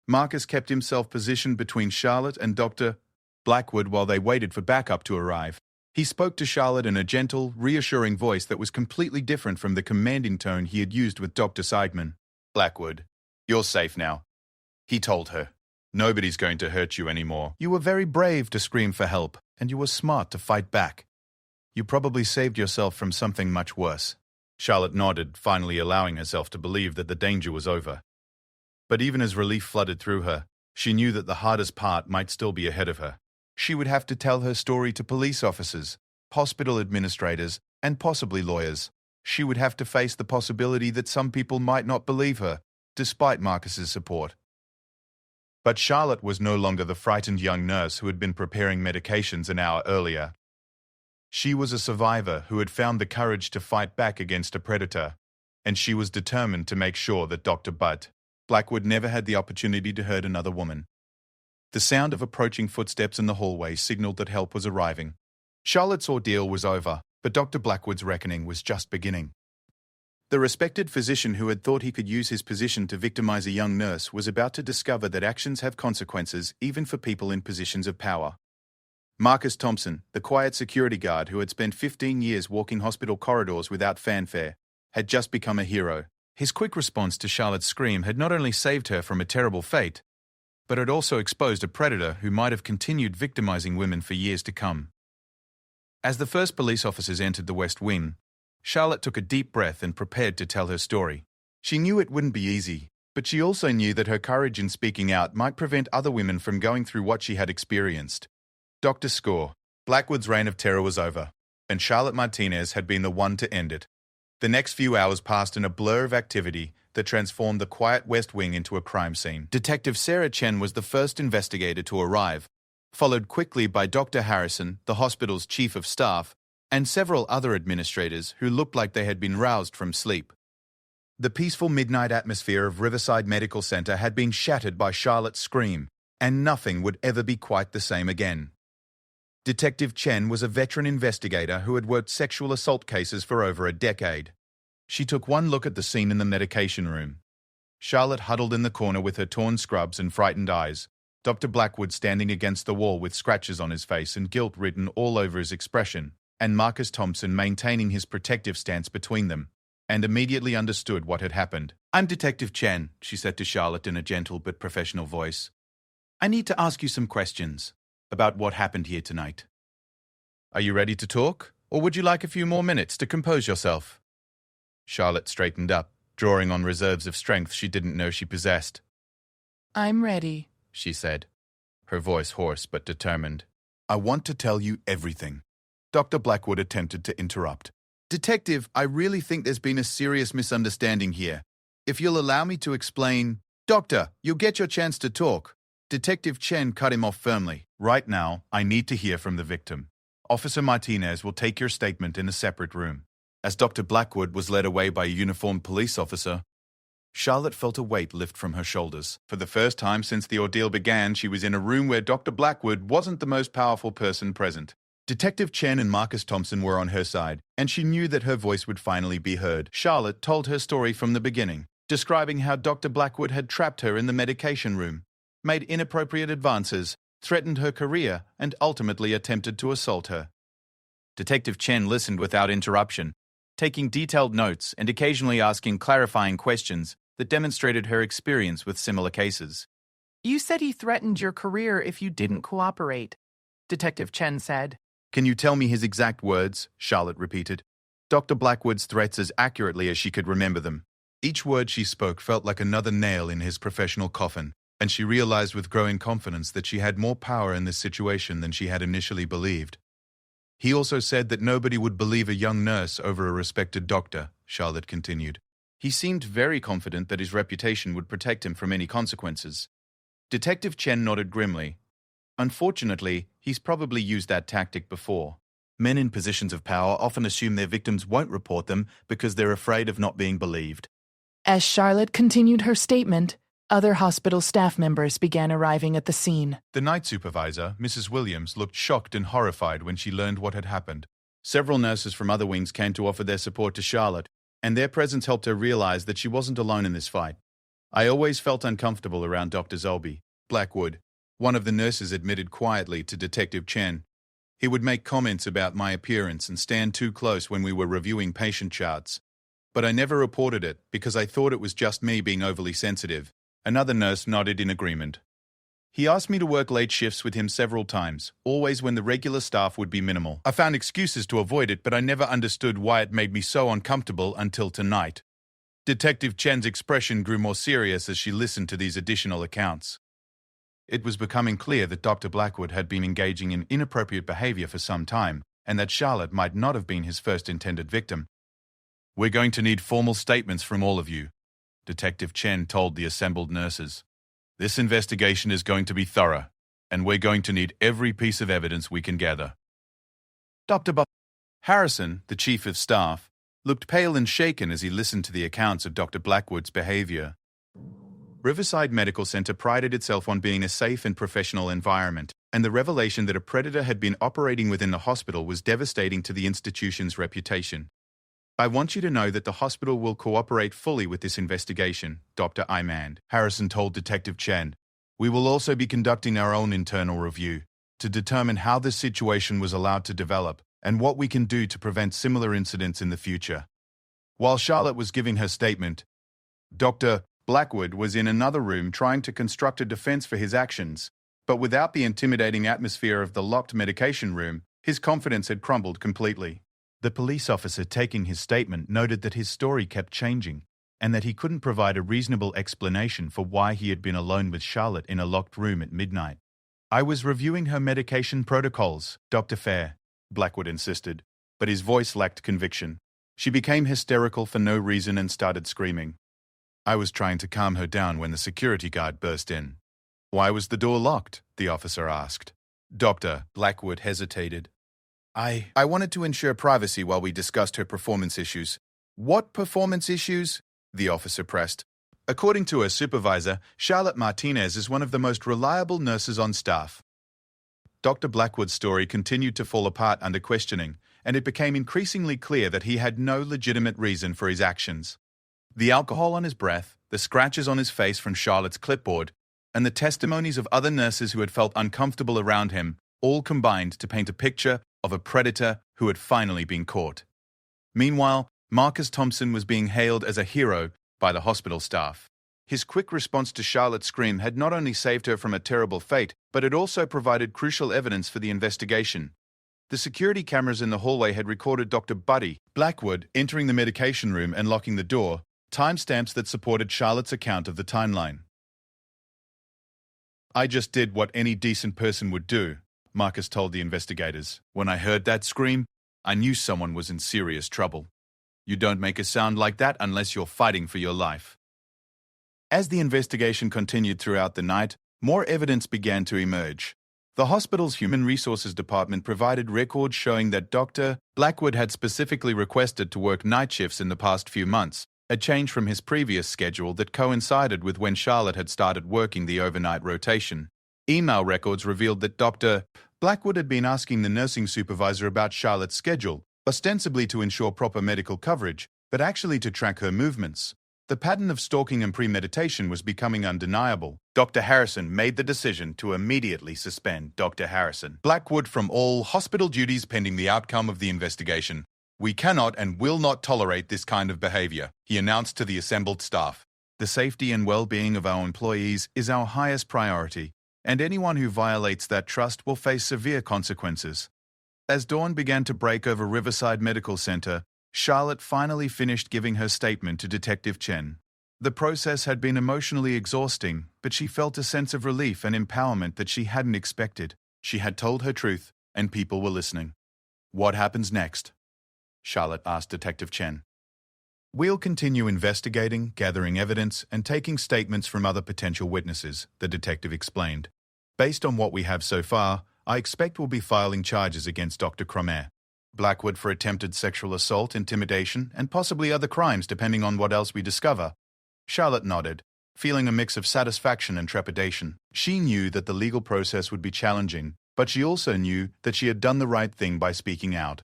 Marcus kept himself positioned between Charlotte and Dr. Blackwood while they waited for backup to arrive. He spoke to Charlotte in a gentle, reassuring voice that was completely different from the commanding tone he had used with Dr. Seidman. "Blackwood, you're safe now," he told her. "Nobody's going to hurt you anymore. You were very brave to scream for help, and you were smart to fight back. You probably saved yourself from something much worse." Charlotte nodded, finally allowing herself to believe that the danger was over. But even as relief flooded through her, she knew that the hardest part might still be ahead of her. She would have to tell her story to police officers, hospital administrators, and possibly lawyers. She would have to face the possibility that some people might not believe her, despite Marcus's support. But Charlotte was no longer the frightened young nurse who had been preparing medications an hour earlier. She was a survivor who had found the courage to fight back against a predator, and she was determined to make sure that Dr. Blackwood never had the opportunity to hurt another woman. The sound of approaching footsteps in the hallway signaled that help was arriving. Charlotte's ordeal was over, but Dr. Blackwood's reckoning was just beginning. The respected physician who had thought he could use his position to victimize a young nurse was about to discover that actions have consequences even for people in positions of power. Marcus Thompson, the quiet security guard who had spent 15 years walking hospital corridors without fanfare, had just become a hero. His quick response to Charlotte's scream had not only saved her from a terrible fate, but had also exposed a predator who might have continued victimizing women for years to come. As the first police officers entered the West Wing, Charlotte took a deep breath and prepared to tell her story. She knew it wouldn't be easy, but she also knew that her courage in speaking out might prevent other women from going through what she had experienced. Dr. Blackwood's reign of terror was over, and Charlotte Martinez had been the one to end it. The next few hours passed in a blur of activity that transformed the quiet West Wing into a crime scene. Detective Sarah Chen was the first investigator to arrive, followed quickly by Dr. Harrison, the hospital's chief of staff, and several other administrators who looked like they had been roused from sleep. The peaceful midnight atmosphere of Riverside Medical Center had been shattered by Charlotte's scream, and nothing would ever be quite the same again. Detective Chen was a veteran investigator who had worked sexual assault cases for over a decade. She took one look at the scene in the medication room. Charlotte huddled in the corner with her torn scrubs and frightened eyes, Dr. Blackwood standing against the wall with scratches on his face and guilt written all over his expression, and Marcus Thompson maintaining his protective stance between them, and immediately understood what had happened. "I'm Detective Chen," she said to Charlotte in a gentle but professional voice. "I need to ask you some questions about what happened here tonight. Are you ready to talk, or would you like a few more minutes to compose yourself?" Charlotte straightened up, drawing on reserves of strength she didn't know she possessed. "I'm ready," she said, her voice hoarse but determined. "I want to tell you everything." Dr. Blackwood attempted to interrupt. "Detective, I really think there's been a serious misunderstanding here. If you'll allow me to explain—" "Doctor, you'll get your chance to talk." Detective Chen cut him off firmly. "Right now, I need to hear from the victim. Officer Martinez will take your statement in a separate room." As Dr. Blackwood was led away by a uniformed police officer, Charlotte felt a weight lift from her shoulders. For the first time since the ordeal began, she was in a room where Dr. Blackwood wasn't the most powerful person present. Detective Chen and Marcus Thompson were on her side, and she knew that her voice would finally be heard. Charlotte told her story from the beginning, describing how Dr. Blackwood had trapped her in the medication room, made inappropriate advances, threatened her career, and ultimately attempted to assault her. Detective Chen listened without interruption, taking detailed notes and occasionally asking clarifying questions that demonstrated her experience with similar cases. "You said he threatened your career if you didn't cooperate," Detective Chen said. "Can you tell me his exact words?" Charlotte repeated. Dr. Blackwood's threats as accurately as she could remember them. Each word she spoke felt like another nail in his professional coffin, and she realized with growing confidence that she had more power in this situation than she had initially believed. "He also said that nobody would believe a young nurse over a respected doctor," Charlotte continued. "He seemed very confident that his reputation would protect him from any consequences." Detective Chen nodded grimly. "Unfortunately, he's probably used that tactic before. Men in positions of power often assume their victims won't report them because they're afraid of not being believed." As Charlotte continued her statement, other hospital staff members began arriving at the scene. The night supervisor, Mrs. Williams, looked shocked and horrified when she learned what had happened. Several nurses from other wings came to offer their support to Charlotte, and their presence helped her realize that she wasn't alone in this fight. I always felt uncomfortable around Dr. Zolby. Blackwood, one of the nurses, admitted quietly to Detective Chen. He would make comments about my appearance and stand too close when we were reviewing patient charts. But I never reported it because I thought it was just me being overly sensitive. Another nurse nodded in agreement. He asked me to work late shifts with him several times, always when the regular staff would be minimal. I found excuses to avoid it, but I never understood why it made me so uncomfortable until tonight. Detective Chen's expression grew more serious as she listened to these additional accounts. It was becoming clear that Dr. Blackwood had been engaging in inappropriate behavior for some time, and that Charlotte might not have been his first intended victim. "We're going to need formal statements from all of you," Detective Chen told the assembled nurses. "This investigation is going to be thorough, and we're going to need every piece of evidence we can gather." Dr. Harrison, the chief of staff, looked pale and shaken as he listened to the accounts of Dr. Blackwood's behavior. Riverside Medical Center prided itself on being a safe and professional environment, and the revelation that a predator had been operating within the hospital was devastating to the institution's reputation. "I want you to know that the hospital will cooperate fully with this investigation," Dr. Imand Harrison told Detective Chen. "We will also be conducting our own internal review to determine how this situation was allowed to develop and what we can do to prevent similar incidents in the future." While Charlotte was giving her statement, Dr. Blackwood was in another room trying to construct a defense for his actions, but without the intimidating atmosphere of the locked medication room, his confidence had crumbled completely. The police officer taking his statement noted that his story kept changing, and that he couldn't provide a reasonable explanation for why he had been alone with Charlotte in a locked room at midnight. "I was reviewing her medication protocols, Dr. Fair," Blackwood insisted, but his voice lacked conviction. She became hysterical for no reason and started screaming. "I was trying to calm her down when the security guard burst in." "Why was the door locked?" the officer asked. Dr. Blackwood hesitated. I wanted to ensure privacy while we discussed her performance issues." "What performance issues?" the officer pressed. According to her supervisor, Charlotte Martinez is one of the most reliable nurses on staff. Dr. Blackwood's story continued to fall apart under questioning, and it became increasingly clear that he had no legitimate reason for his actions. The alcohol on his breath, the scratches on his face from Charlotte's clipboard, and the testimonies of other nurses who had felt uncomfortable around him all combined to paint a picture of a predator who had finally been caught. Meanwhile, Marcus Thompson was being hailed as a hero by the hospital staff. His quick response to Charlotte's scream had not only saved her from a terrible fate, but it also provided crucial evidence for the investigation. The security cameras in the hallway had recorded Dr. Buddy Blackwood entering the medication room and locking the door, timestamps that supported Charlotte's account of the timeline. "I just did what any decent person would do," Marcus told the investigators. "When I heard that scream, I knew someone was in serious trouble. You don't make a sound like that unless you're fighting for your life." As the investigation continued throughout the night, more evidence began to emerge. The hospital's Human Resources Department provided records showing that Dr. Blackwood had specifically requested to work night shifts in the past few months, a change from his previous schedule that coincided with when Charlotte had started working the overnight rotation. Email records revealed that Dr. Blackwood had been asking the nursing supervisor about Charlotte's schedule, ostensibly to ensure proper medical coverage, but actually to track her movements. The pattern of stalking and premeditation was becoming undeniable. Dr. Harrison made the decision to immediately suspend Dr. Harrison Blackwood from all hospital duties pending the outcome of the investigation. "We cannot and will not tolerate this kind of behavior," he announced to the assembled staff. "The safety and well-being of our employees is our highest priority, and anyone who violates that trust will face severe consequences." As dawn began to break over Riverside Medical Center, Charlotte finally finished giving her statement to Detective Chen. The process had been emotionally exhausting, but she felt a sense of relief and empowerment that she hadn't expected. She had told her truth, and people were listening. "What happens next?" Charlotte asked Detective Chen. "We'll continue investigating, gathering evidence, and taking statements from other potential witnesses," the detective explained. "Based on what we have so far, I expect we'll be filing charges against Dr. Cromer Blackwood for attempted sexual assault, intimidation, and possibly other crimes depending on what else we discover. Charlotte nodded, feeling a mix of satisfaction and trepidation. She knew that the legal process would be challenging, but she also knew that she had done the right thing by speaking out.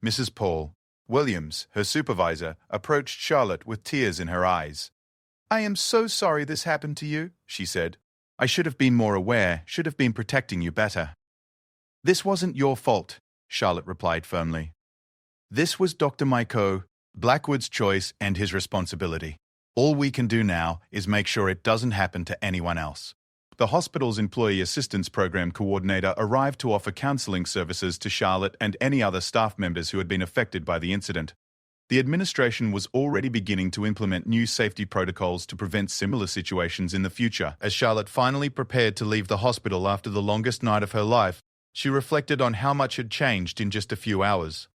Mrs. Paul Williams, her supervisor, approached Charlotte with tears in her eyes. "I am so sorry this happened to you," she said. "I should have been more aware, should have been protecting you better." "This wasn't your fault," Charlotte replied firmly. "This was Dr. Myko Blackwood's choice and his responsibility. All we can do now is make sure it doesn't happen to anyone else." The hospital's employee assistance program coordinator arrived to offer counseling services to Charlotte and any other staff members who had been affected by the incident. The administration was already beginning to implement new safety protocols to prevent similar situations in the future. As Charlotte finally prepared to leave the hospital after the longest night of her life, she reflected on how much had changed in just a few hours.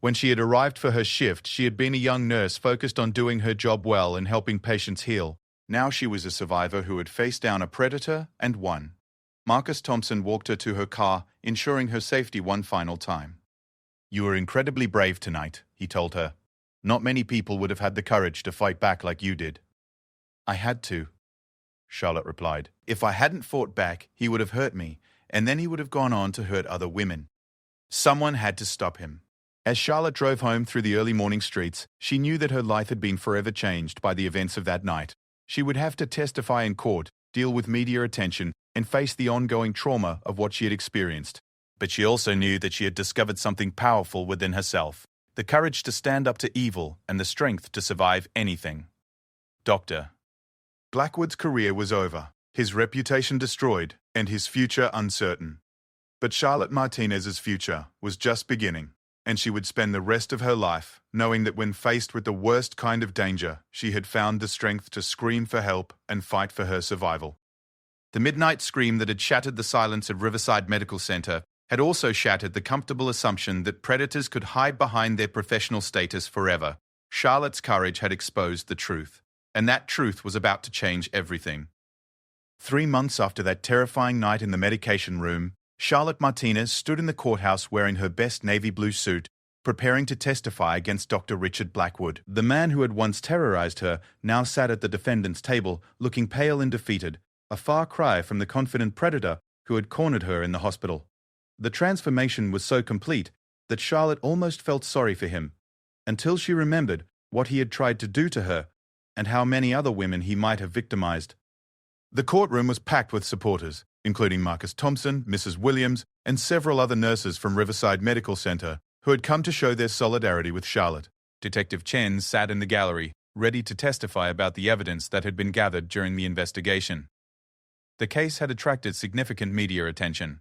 When she had arrived for her shift, she had been a young nurse focused on doing her job well and helping patients heal. Now she was a survivor who had faced down a predator and won. Marcus Thompson walked her to her car, ensuring her safety one final time. "You were incredibly brave tonight," he told her. "Not many people would have had the courage to fight back like you did." "I had to," Charlotte replied. "If I hadn't fought back, he would have hurt me, and then he would have gone on to hurt other women. Someone had to stop him." As Charlotte drove home through the early morning streets, she knew that her life had been forever changed by the events of that night. She would have to testify in court, deal with media attention, and face the ongoing trauma of what she had experienced. But she also knew that she had discovered something powerful within herself, the courage to stand up to evil and the strength to survive anything. Dr. Blackwood's career was over, his reputation destroyed, and his future uncertain. But Charlotte Martinez's future was just beginning, and she would spend the rest of her life knowing that when faced with the worst kind of danger, she had found the strength to scream for help and fight for her survival. The midnight scream that had shattered the silence of Riverside Medical Center had also shattered the comfortable assumption that predators could hide behind their professional status forever. Charlotte's courage had exposed the truth, and that truth was about to change everything. 3 months after that terrifying night in the medication room, Charlotte Martinez stood in the courthouse wearing her best navy blue suit, preparing to testify against Dr. Richard Blackwood. The man who had once terrorized her now sat at the defendant's table, looking pale and defeated, a far cry from the confident predator who had cornered her in the hospital. The transformation was so complete that Charlotte almost felt sorry for him, until she remembered what he had tried to do to her and how many other women he might have victimized. The courtroom was packed with supporters, including Marcus Thompson, Mrs. Williams, and several other nurses from Riverside Medical Center who had come to show their solidarity with Charlotte. Detective Chen sat in the gallery, ready to testify about the evidence that had been gathered during the investigation. The case had attracted significant media attention,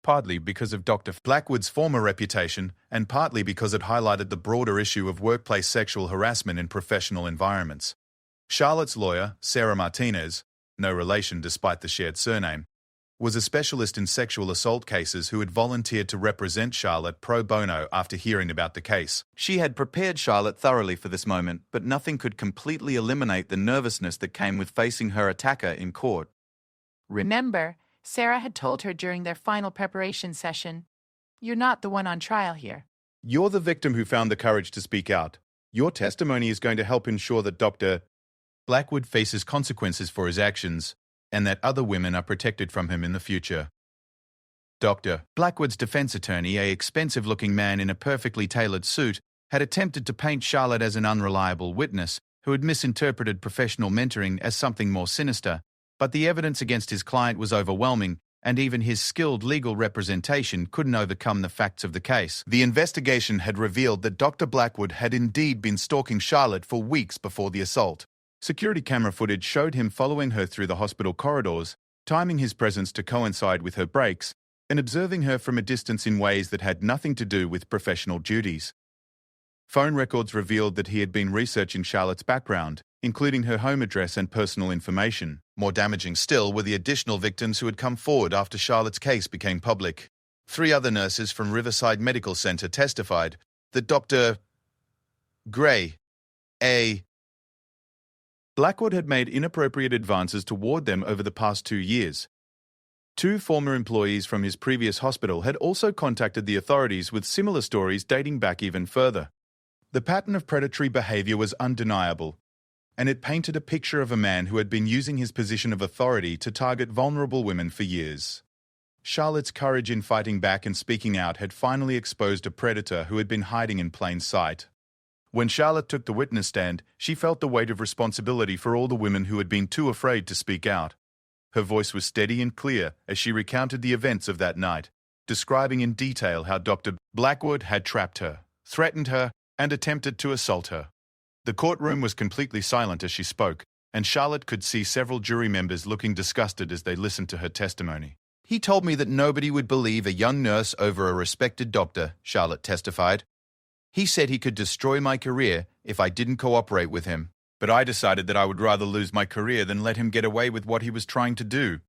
partly because of Dr. Blackwood's former reputation and partly because it highlighted the broader issue of workplace sexual harassment in professional environments. Charlotte's lawyer, Sarah Martinez, no relation despite the shared surname, was a specialist in sexual assault cases who had volunteered to represent Charlotte pro bono after hearing about the case. She had prepared Charlotte thoroughly for this moment, but nothing could completely eliminate the nervousness that came with facing her attacker in court. Remember, Sarah had told her during their final preparation session, "You're not the one on trial here." "You're the victim who found the courage to speak out. Your testimony is going to help ensure that Dr. Blackwood faces consequences for his actions, and that other women are protected from him in the future." Dr. Blackwood's defense attorney, an expensive-looking man in a perfectly tailored suit, had attempted to paint Charlotte as an unreliable witness who had misinterpreted professional mentoring as something more sinister, but the evidence against his client was overwhelming, and even his skilled legal representation couldn't overcome the facts of the case. The investigation had revealed that Dr. Blackwood had indeed been stalking Charlotte for weeks before the assault. Security camera footage showed him following her through the hospital corridors, timing his presence to coincide with her breaks, and observing her from a distance in ways that had nothing to do with professional duties. Phone records revealed that he had been researching Charlotte's background, including her home address and personal information. More damaging still were the additional victims who had come forward after Charlotte's case became public. 3 other nurses from Riverside Medical Center testified that Dr. Gray, A. Blackwood had made inappropriate advances toward them over the past 2 years. 2 former employees from his previous hospital had also contacted the authorities with similar stories dating back even further. The pattern of predatory behavior was undeniable. and it painted a picture of a man who had been using his position of authority to target vulnerable women for years. Charlotte's courage in fighting back and speaking out had finally exposed a predator who had been hiding in plain sight. When Charlotte took the witness stand, she felt the weight of responsibility for all the women who had been too afraid to speak out. Her voice was steady and clear as she recounted the events of that night, describing in detail how Dr. Blackwood had trapped her, threatened her, and attempted to assault her. The courtroom was completely silent as she spoke, and Charlotte could see several jury members looking disgusted as they listened to her testimony. "He told me that nobody would believe a young nurse over a respected doctor," Charlotte testified. "He said he could destroy my career if I didn't cooperate with him, but I decided that I would rather lose my career than let him get away with what he was trying to do."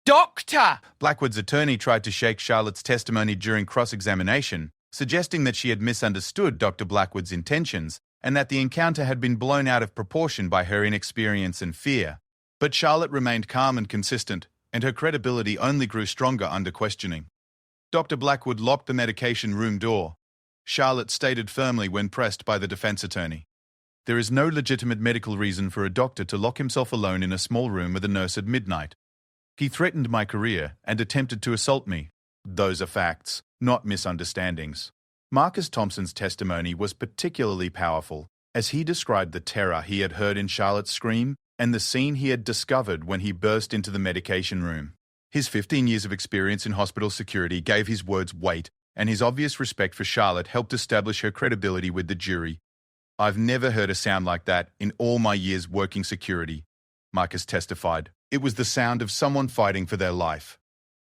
Doctor! Blackwood's attorney tried to shake Charlotte's testimony during cross-examination, suggesting that she had misunderstood Dr. Blackwood's intentions and that the encounter had been blown out of proportion by her inexperience and fear. But Charlotte remained calm and consistent, and her credibility only grew stronger under questioning. Dr. Blackwood locked the medication room door. Charlotte stated firmly when pressed by the defense attorney, "There is no legitimate medical reason for a doctor to lock himself alone in a small room with a nurse at midnight. He threatened my career and attempted to assault me. Those are facts, not misunderstandings." Marcus Thompson's testimony was particularly powerful, as he described the terror he had heard in Charlotte's scream and the scene he had discovered when he burst into the medication room. His 15 years of experience in hospital security gave his words weight, and his obvious respect for Charlotte helped establish her credibility with the jury. "I've never heard a sound like that in all my years working security," Marcus testified. "It was the sound of someone fighting for their life.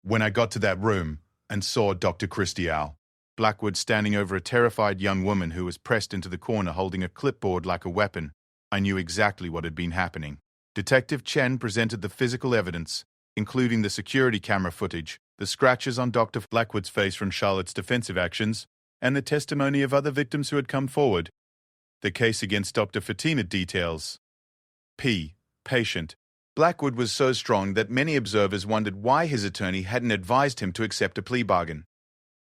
When I got to that room and saw Dr. Christial Blackwood standing over a terrified young woman who was pressed into the corner holding a clipboard like a weapon, I knew exactly what had been happening." Detective Chen presented the physical evidence, including the security camera footage, the scratches on Dr. Blackwood's face from Charlotte's defensive actions, and the testimony of other victims who had come forward. The case against Dr. Fatima details. Patient. Blackwood was so strong that many observers wondered why his attorney hadn't advised him to accept a plea bargain.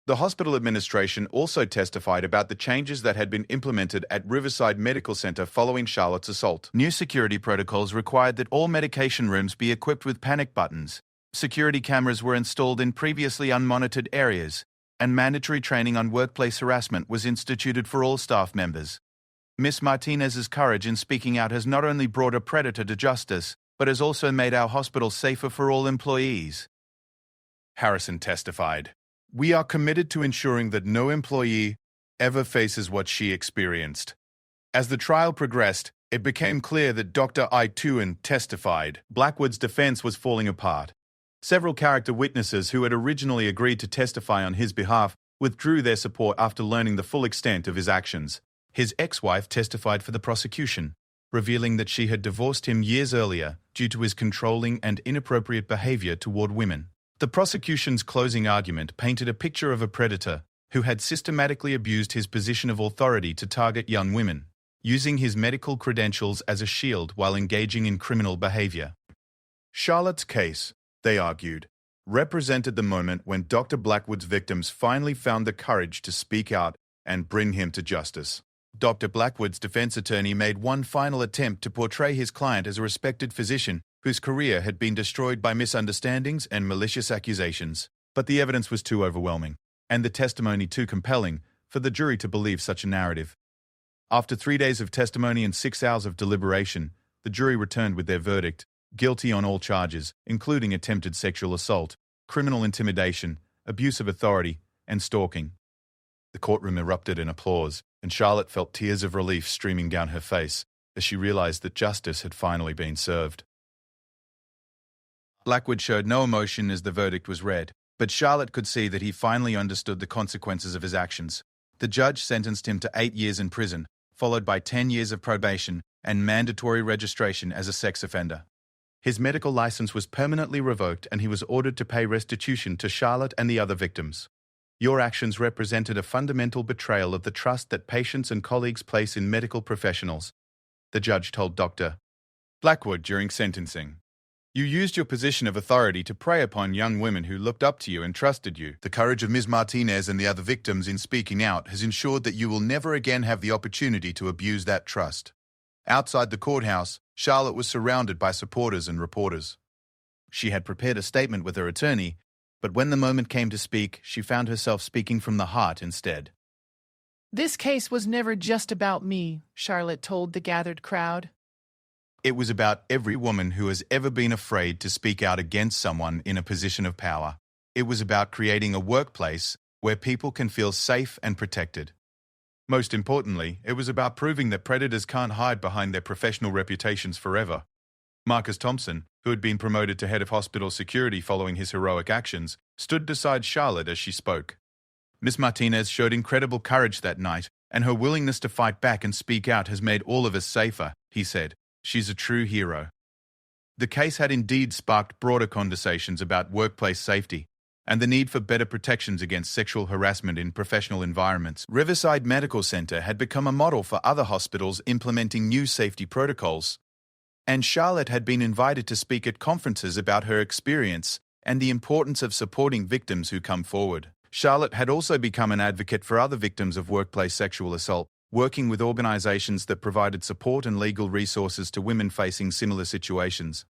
The hospital administration also testified about the changes that had been implemented at Riverside Medical Center following Charlotte's assault. New security protocols required that all medication rooms be equipped with panic buttons. Security cameras were installed in previously unmonitored areas, and mandatory training on workplace harassment was instituted for all staff members. Ms. Martinez's courage in speaking out has not only brought a predator to justice, but has also made our hospital safer for all employees. Harrison testified, "We are committed to ensuring that no employee ever faces what she experienced." As the trial progressed, it became clear that Dr. Ituan testified. Blackwood's defense was falling apart. Several character witnesses who had originally agreed to testify on his behalf withdrew their support after learning the full extent of his actions. His ex-wife testified for the prosecution, revealing that she had divorced him years earlier due to his controlling and inappropriate behavior toward women. The prosecution's closing argument painted a picture of a predator who had systematically abused his position of authority to target young women, using his medical credentials as a shield while engaging in criminal behavior. Charlotte's case, they argued, represented the moment when Dr. Blackwood's victims finally found the courage to speak out and bring him to justice. Dr. Blackwood's defense attorney made one final attempt to portray his client as a respected physician whose career had been destroyed by misunderstandings and malicious accusations. But the evidence was too overwhelming, and the testimony too compelling, for the jury to believe such a narrative. After 3 days of testimony and 6 hours of deliberation, the jury returned with their verdict, guilty on all charges, including attempted sexual assault, criminal intimidation, abuse of authority, and stalking. The courtroom erupted in applause, and Charlotte felt tears of relief streaming down her face as she realized that justice had finally been served. Blackwood showed no emotion as the verdict was read, but Charlotte could see that he finally understood the consequences of his actions. The judge sentenced him to 8 years in prison, followed by 10 years of probation and mandatory registration as a sex offender. His medical license was permanently revoked and he was ordered to pay restitution to Charlotte and the other victims. "Your actions represented a fundamental betrayal of the trust that patients and colleagues place in medical professionals," the judge told Dr. Blackwood during sentencing. "You used your position of authority to prey upon young women who looked up to you and trusted you. The courage of Ms. Martinez and the other victims in speaking out has ensured that you will never again have the opportunity to abuse that trust." Outside the courthouse, Charlotte was surrounded by supporters and reporters. She had prepared a statement with her attorney, but when the moment came to speak, she found herself speaking from the heart instead. This case was never just about me, Charlotte told the gathered crowd. It was about every woman who has ever been afraid to speak out against someone in a position of power. It was about creating a workplace where people can feel safe and protected. Most importantly, it was about proving that predators can't hide behind their professional reputations forever. Marcus Thompson, who had been promoted to head of hospital security following his heroic actions, stood beside Charlotte as she spoke. Miss Martinez showed incredible courage that night, and her willingness to fight back and speak out has made all of us safer, he said. She's a true hero. The case had indeed sparked broader conversations about workplace safety and the need for better protections against sexual harassment in professional environments. Riverside Medical Center had become a model for other hospitals implementing new safety protocols, and Charlotte had been invited to speak at conferences about her experience and the importance of supporting victims who come forward. Charlotte had also become an advocate for other victims of workplace sexual assault, working with organizations that provided support and legal resources to women facing similar situations.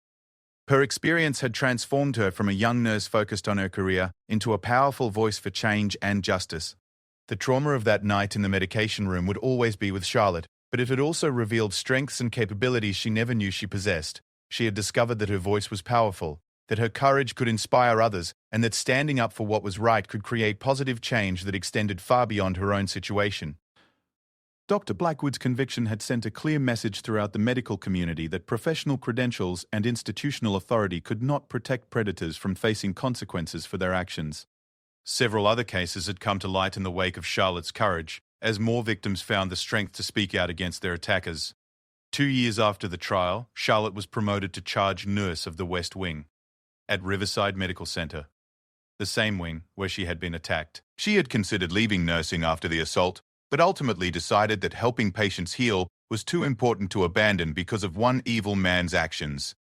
Her experience had transformed her from a young nurse focused on her career into a powerful voice for change and justice. The trauma of that night in the medication room would always be with Charlotte, but it had also revealed strengths and capabilities she never knew she possessed. She had discovered that her voice was powerful, that her courage could inspire others, and that standing up for what was right could create positive change that extended far beyond her own situation. Dr. Blackwood's conviction had sent a clear message throughout the medical community that professional credentials and institutional authority could not protect predators from facing consequences for their actions. Several other cases had come to light in the wake of Charlotte's courage, as more victims found the strength to speak out against their attackers. 2 years after the trial, Charlotte was promoted to charge nurse of the West Wing at Riverside Medical Center, the same wing where she had been attacked. She had considered leaving nursing after the assault, but ultimately decided that helping patients heal was too important to abandon because of one evil man's actions.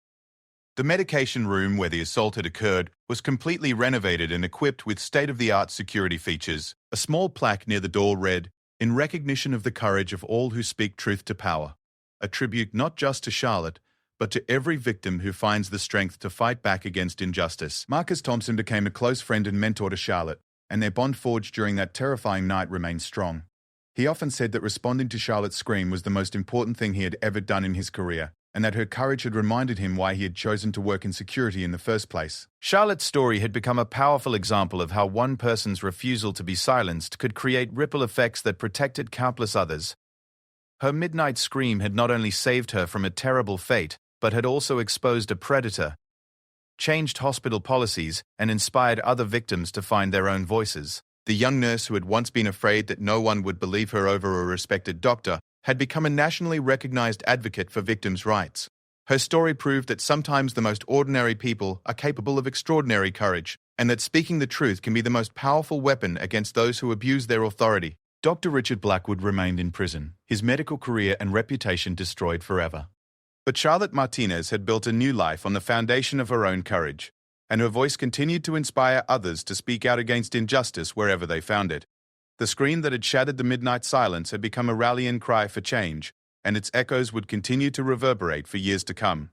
The medication room where the assault had occurred was completely renovated and equipped with state-of-the-art security features. A small plaque near the door read, "In recognition of the courage of all who speak truth to power," a tribute not just to Charlotte, but to every victim who finds the strength to fight back against injustice. Marcus Thompson became a close friend and mentor to Charlotte, and their bond forged during that terrifying night remained strong. He often said that responding to Charlotte's scream was the most important thing he had ever done in his career, and that her courage had reminded him why he had chosen to work in security in the first place. Charlotte's story had become a powerful example of how one person's refusal to be silenced could create ripple effects that protected countless others. Her midnight scream had not only saved her from a terrible fate, but had also exposed a predator, changed hospital policies, and inspired other victims to find their own voices. The young nurse who had once been afraid that no one would believe her over a respected doctor had become a nationally recognized advocate for victims' rights. Her story proved that sometimes the most ordinary people are capable of extraordinary courage, and that speaking the truth can be the most powerful weapon against those who abuse their authority. Dr. Richard Blackwood remained in prison, his medical career and reputation destroyed forever. But Charlotte Martinez had built a new life on the foundation of her own courage, and her voice continued to inspire others to speak out against injustice wherever they found it. The scream that had shattered the midnight silence had become a rallying cry for change, and its echoes would continue to reverberate for years to come.